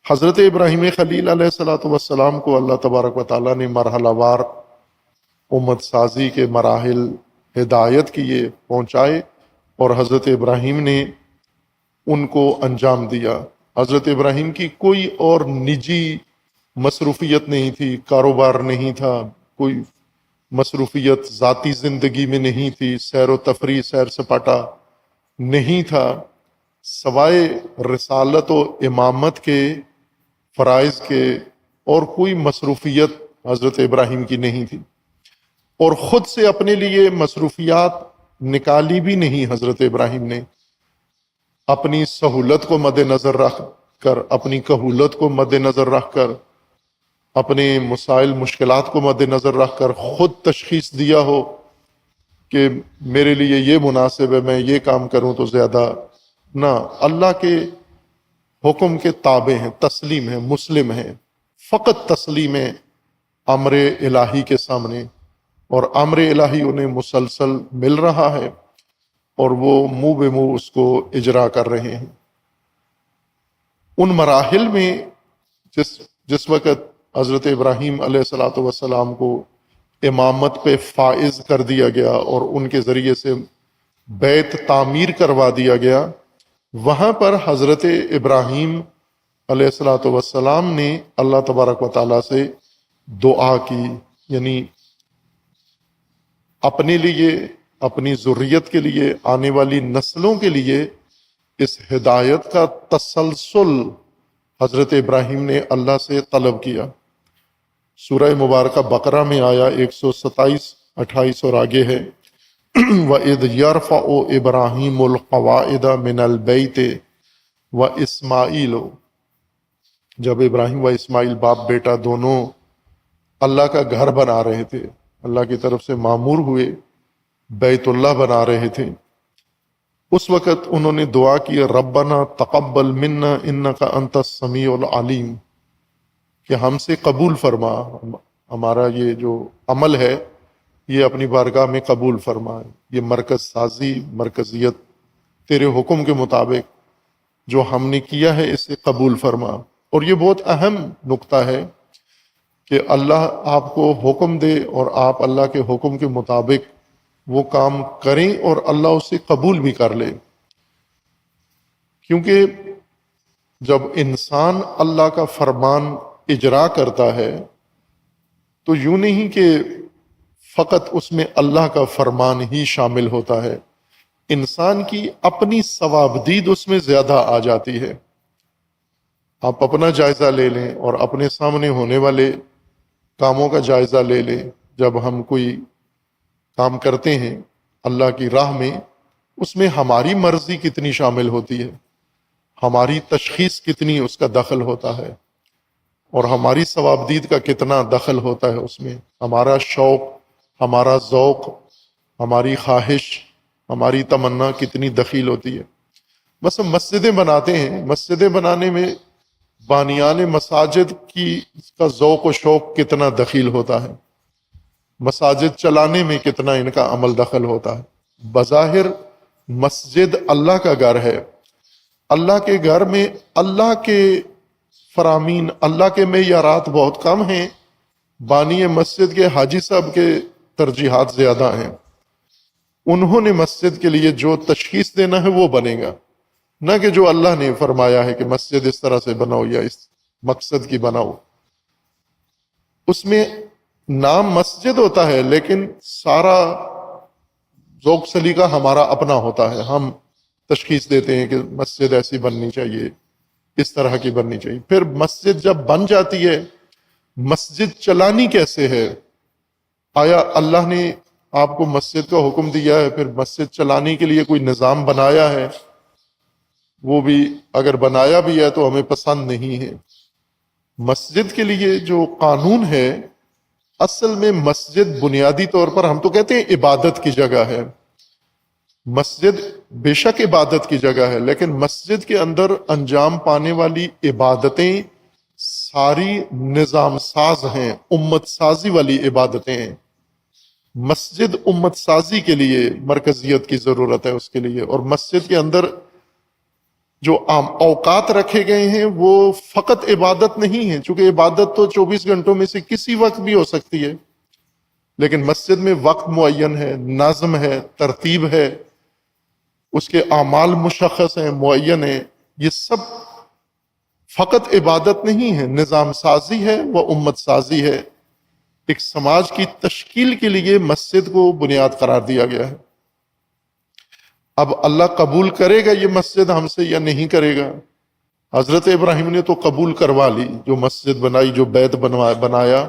حضرت ابراہیم خلیل علیہ الصلوۃ والسلام کو اللہ تبارک و تعالیٰ نے مرحلہ وار امت سازی کے مراحل ہدایت کیے، پہنچائے، اور حضرت ابراہیم نے ان کو انجام دیا۔ حضرت ابراہیم کی کوئی اور نجی مصروفیت نہیں تھی، کاروبار نہیں تھا، کوئی مصروفیت ذاتی زندگی میں نہیں تھی، سیر و تفریح، سیر سپاٹا نہیں تھا، سوائے رسالت و امامت کے فرائض کے اور کوئی مصروفیت حضرت ابراہیم کی نہیں تھی، اور خود سے اپنے لیے مصروفیات نکالی بھی نہیں حضرت ابراہیم نے۔ اپنی سہولت کو مد نظر رکھ کر، اپنی کہولت کو مد نظر رکھ کر، اپنے مسائل مشکلات کو مد نظر رکھ کر خود تشخیص دیا ہو کہ میرے لیے یہ مناسب ہے، میں یہ کام کروں تو زیادہ نہ، اللہ کے حکم کے تابع ہیں، تسلیم ہیں، مسلم ہیں، فقط تسلیم ہیں امر الہی کے سامنے، اور امر الہی انہیں مسلسل مل رہا ہے اور وہ منہ بے منہ اس کو اجرا کر رہے ہیں۔ ان مراحل میں جس وقت حضرت ابراہیم علیہ الصلوۃ والسلام کو امامت پہ فائز کر دیا گیا اور ان کے ذریعے سے بیت تعمیر کروا دیا گیا، وہاں پر حضرت ابراہیم علیہ الصلوۃ والسلام نے اللہ تبارک و تعالیٰ سے دعا کی، یعنی اپنے لیے، اپنی ذریت کے لیے، آنے والی نسلوں کے لیے اس ہدایت کا تسلسل حضرت ابراہیم نے اللہ سے طلب کیا۔ سورہ مبارکہ بقرہ میں آیا 127، 28 اور آگے ہے، وَإِذْ يَرْفَعُ إِبْرَاهِيمُ الْقَوَاعِدَ مِنَ الْبَيْتِ وَإِسْمَاعِيلُ، جب ابراہیم و اسماعیل باپ بیٹا دونوں اللہ کا گھر بنا رہے تھے، اللہ کی طرف سے معمور ہوئے، بیت اللہ بنا رہے تھے، اس وقت انہوں نے دعا کی، ربنا تقبل منا انک انت السمیع العلیم، کہ ہم سے قبول فرما، ہمارا یہ جو عمل ہے یہ اپنی بارگاہ میں قبول فرما، یہ مرکز سازی، مرکزیت تیرے حکم کے مطابق جو ہم نے کیا ہے اسے قبول فرما۔ اور یہ بہت اہم نقطہ ہے کہ اللہ آپ کو حکم دے اور آپ اللہ کے حکم کے مطابق وہ کام کریں اور اللہ اسے قبول بھی کر لے، کیونکہ جب انسان اللہ کا فرمان اجرا کرتا ہے تو یوں نہیں کہ فقط اس میں اللہ کا فرمان ہی شامل ہوتا ہے، انسان کی اپنی ثوابدید اس میں زیادہ آ جاتی ہے۔ آپ اپنا جائزہ لے لیں اور اپنے سامنے ہونے والے کاموں کا جائزہ لے لیں۔ جب ہم کوئی کام کرتے ہیں اللہ کی راہ میں، اس میں ہماری مرضی کتنی شامل ہوتی ہے، ہماری تشخیص کتنی اس کا دخل ہوتا ہے، اور ہماری ثوابدید کا کتنا دخل ہوتا ہے اس میں، ہمارا شوق، ہمارا ذوق، ہماری خواہش، ہماری تمنا کتنی دخیل ہوتی ہے۔ بس ہم مسجدیں بناتے ہیں، مسجدیں بنانے میں بانیان مساجد کا ذوق و شوق کتنا دخیل ہوتا ہے، مساجد چلانے میں کتنا ان کا عمل دخل ہوتا ہے۔ بظاہر مسجد اللہ کا گھر ہے، اللہ کے گھر میں اللہ کے فرامین، اللہ کے معیارات بہت کم ہیں، بانی مسجد کے حاجی صاحب کے ترجیحات زیادہ ہیں، انہوں نے مسجد کے لیے جو تشخیص دینا ہے وہ بنے گا، نہ کہ جو اللہ نے فرمایا ہے کہ مسجد اس طرح سے بناؤ یا اس مقصد کی بناؤ۔ اس میں نام مسجد ہوتا ہے لیکن سارا ذوق سلیقہ ہمارا اپنا ہوتا ہے، ہم تشخیص دیتے ہیں کہ مسجد ایسی بننی چاہیے، اس طرح کی بننی چاہیے۔ پھر مسجد جب بن جاتی ہے، مسجد چلانی کیسے ہے؟ آیا اللہ نے آپ کو مسجد کا حکم دیا ہے، پھر مسجد چلانے کے لیے کوئی نظام بنایا ہے؟ وہ بھی اگر بنایا بھی ہے تو ہمیں پسند نہیں ہے۔ مسجد کے لیے جو قانون ہے، اصل میں مسجد بنیادی طور پر ہم تو کہتے ہیں عبادت کی جگہ ہے، مسجد بے شک عبادت کی جگہ ہے، لیکن مسجد کے اندر انجام پانے والی عبادتیں ساری نظام ساز ہیں، امت سازی والی عبادتیں ہیں۔ مسجد امت سازی کے لیے مرکزیت کی ضرورت ہے اس کے لیے، اور مسجد کے اندر جو اوقات رکھے گئے ہیں وہ فقط عبادت نہیں ہے، چونکہ عبادت تو 24 گھنٹوں میں سے کسی وقت بھی ہو سکتی ہے، لیکن مسجد میں وقت معین ہے، نظم ہے، ترتیب ہے، اس کے اعمال مشخص ہیں، معین ہیں۔ یہ سب فقط عبادت نہیں ہے، نظام سازی ہے و امت سازی ہے۔ ایک سماج کی تشکیل کے لیے مسجد کو بنیاد قرار دیا گیا ہے۔ اب اللہ قبول کرے گا یہ مسجد ہم سے یا نہیں کرے گا؟ حضرت ابراہیم نے تو قبول کروا لی، جو مسجد بنائی، جو بیت بنایا،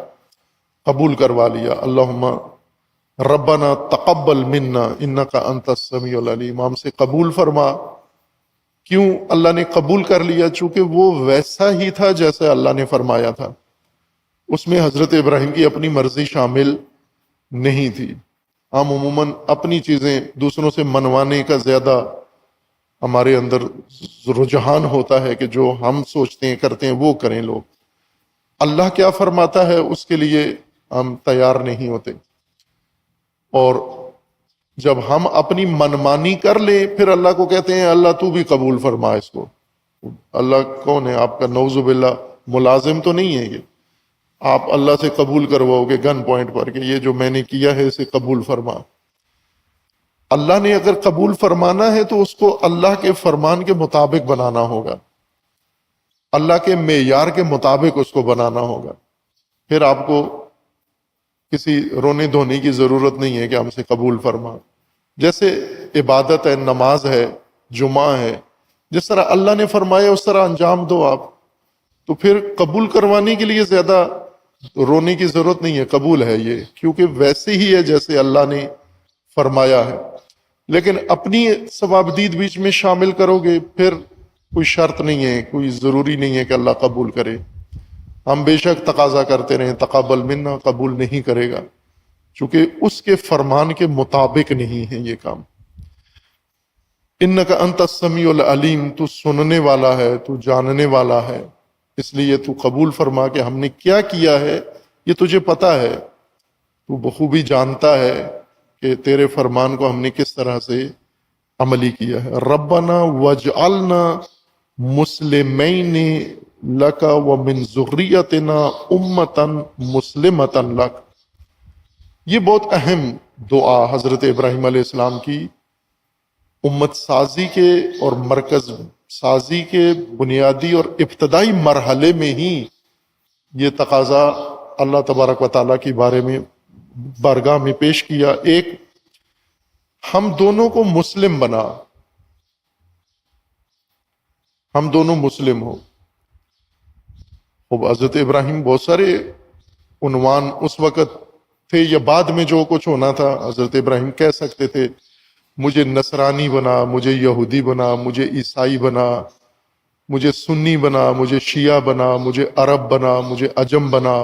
قبول کروا لیا۔ اللہم ربنا تقبل منا انک انت السمیع العلیم، ہم سے قبول فرما۔ کیوں اللہ نے قبول کر لیا؟ چونکہ وہ ویسا ہی تھا جیسے اللہ نے فرمایا تھا، اس میں حضرت ابراہیم کی اپنی مرضی شامل نہیں تھی۔ ہم عموماً اپنی چیزیں دوسروں سے منوانے کا زیادہ ہمارے اندر رجحان ہوتا ہے کہ جو ہم سوچتے ہیں کرتے ہیں وہ کریں لوگ۔ اللہ کیا فرماتا ہے اس کے لیے ہم تیار نہیں ہوتے، اور جب ہم اپنی منمانی کر لیں پھر اللہ کو کہتے ہیں اللہ تو بھی قبول فرما اس کو۔ اللہ کون ہے؟ آپ کا نعوذ باللہ ملازم تو نہیں ہے یہ، آپ اللہ سے قبول کرواؤ گے گن پوائنٹ پر کہ یہ جو میں نے کیا ہے اسے قبول فرما۔ اللہ نے اگر قبول فرمانا ہے تو اس کو اللہ کے فرمان کے مطابق بنانا ہوگا، اللہ کے معیار کے مطابق اس کو بنانا ہوگا۔ پھر آپ کو کسی رونے دھونے کی ضرورت نہیں ہے کہ ہم سے قبول فرما۔ جیسے عبادت ہے، نماز ہے، جمعہ ہے، جس طرح اللہ نے فرمایا اس طرح انجام دو آپ، تو پھر قبول کروانے کے لیے زیادہ رونے کی ضرورت نہیں ہے، قبول ہے یہ، کیونکہ ویسے ہی ہے جیسے اللہ نے فرمایا ہے۔ لیکن اپنی ثوابدید بیچ میں شامل کرو گے پھر کوئی شرط نہیں ہے، کوئی ضروری نہیں ہے کہ اللہ قبول کرے۔ ہم بے شک تقاضا کرتے رہیں تقبل منا، قبول نہیں کرے گا، چونکہ اس کے فرمان کے مطابق نہیں ہے یہ کام۔ انک انت السمیع العلیم، تو سننے والا ہے، تو جاننے والا ہے، اس لیے تو قبول فرما کہ ہم نے کیا کیا ہے یہ تجھے پتا ہے، تو بخوبی جانتا ہے کہ تیرے فرمان کو ہم نے کس طرح سے عملی کیا ہے۔ ربنا وجعلنا مسلمین لک ومن ذریتنا امتا مسلمتا لک۔ یہ بہت اہم دعا حضرت ابراہیم علیہ السلام کی امت سازی کے اور مرکز سازی کے بنیادی اور ابتدائی مرحلے میں ہی یہ تقاضا اللہ تبارک و تعالیٰ کے بارے میں بارگاہ میں پیش کیا۔ ایک، ہم دونوں کو مسلم بنا، ہم دونوں مسلم ہو۔ اب حضرت ابراہیم بہت سارے عنوان اس وقت تھے یا بعد میں جو کچھ ہونا تھا، حضرت ابراہیم کہہ سکتے تھے مجھے نصرانی بنا، مجھے یہودی بنا، مجھے عیسائی بنا، مجھے سنی بنا، مجھے شیعہ بنا، مجھے عرب بنا، مجھے عجم بنا۔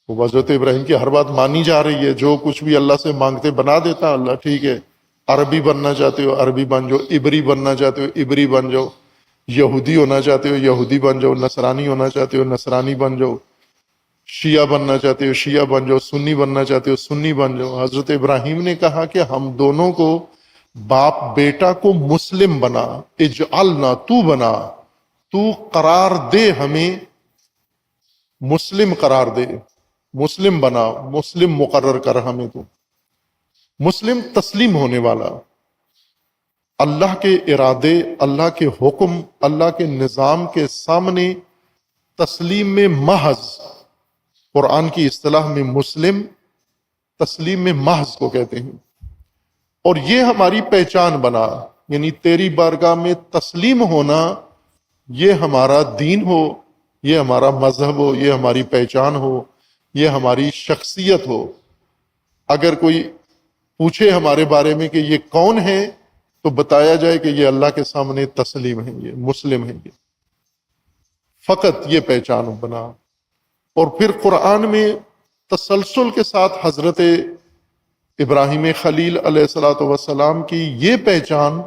وہ حضرت ابراہیم کی ہر بات مانی جا رہی ہے، جو کچھ بھی اللہ سے مانگتے بنا دیتا اللہ، ٹھیک ہے، عربی بننا چاہتے ہو عربی بن جاؤ، عبری بننا چاہتے ہو عبری بن جاؤ، یہودی ہونا چاہتے ہو یہودی بن جاؤ، نصرانی ہونا چاہتے ہو نصرانی بن جاؤ، شیعہ بننا چاہتے ہو شیعہ بن جاؤ، سنی بننا چاہتے ہو سنی بن جاؤ۔ حضرت ابراہیم نے کہا کہ ہم دونوں کو، باپ بیٹا کو مسلم بنا، اجعلنا، تو بنا، تو قرار دے، ہمیں مسلم قرار دے، مسلم بنا، مسلم مقرر کر ہمیں تو۔ مسلم تسلیم ہونے والا، اللہ کے ارادے، اللہ کے حکم، اللہ کے نظام کے سامنے تسلیم میں محض، قرآن کی اصطلاح میں مسلم تسلیم میں محض کو کہتے ہیں، اور یہ ہماری پہچان بنا، یعنی تیری بارگاہ میں تسلیم ہونا یہ ہمارا دین ہو، یہ ہمارا مذہب ہو، یہ ہماری پہچان ہو، یہ ہماری شخصیت ہو۔ اگر کوئی پوچھے ہمارے بارے میں کہ یہ کون ہے تو بتایا جائے کہ یہ اللہ کے سامنے تسلیم ہے، یہ مسلم ہے، یہ فقط یہ پہچان بنا۔ اور پھر قرآن میں تسلسل کے ساتھ حضرت ابراہیم خلیل علیہ الصلوۃ والسلام کی یہ پہچان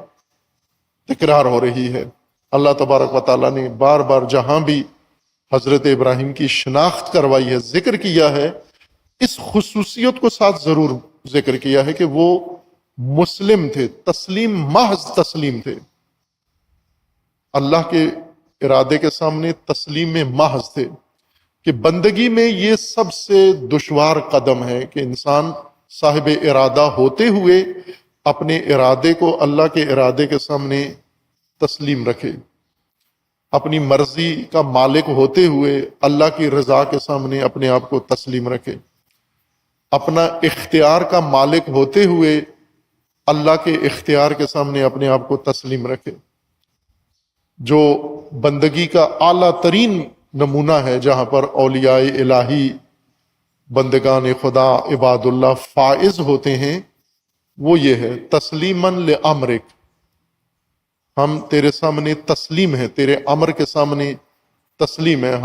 تکرار ہو رہی ہے۔ اللہ تبارک و تعالیٰ نے بار بار جہاں بھی حضرت ابراہیم کی شناخت کروائی ہے، ذکر کیا ہے، اس خصوصیت کو ساتھ ضرور ذکر کیا ہے کہ وہ مسلم تھے، تسلیم، محض تسلیم تھے۔ اللہ کے ارادے کے سامنے تسلیم محض تھے کہ بندگی میں یہ سب سے دشوار قدم ہے کہ انسان صاحب ارادہ ہوتے ہوئے اپنے ارادے کو اللہ کے ارادے کے سامنے تسلیم رکھے، اپنی مرضی کا مالک ہوتے ہوئے اللہ کی رضا کے سامنے اپنے آپ کو تسلیم رکھے، اپنا اختیار کا مالک ہوتے ہوئے اللہ کے اختیار کے سامنے اپنے آپ کو تسلیم رکھے، جو بندگی کا اعلیٰ ترین نمونہ ہے، جہاں پر اولیاء الہی، بندگان خدا، عباد اللہ فائز ہوتے ہیں، وہ یہ ہے تسلیماً لامرک، ہم تیرے سامنے تسلیم ہیں، تیرے امر کے سامنے تسلیم ہے۔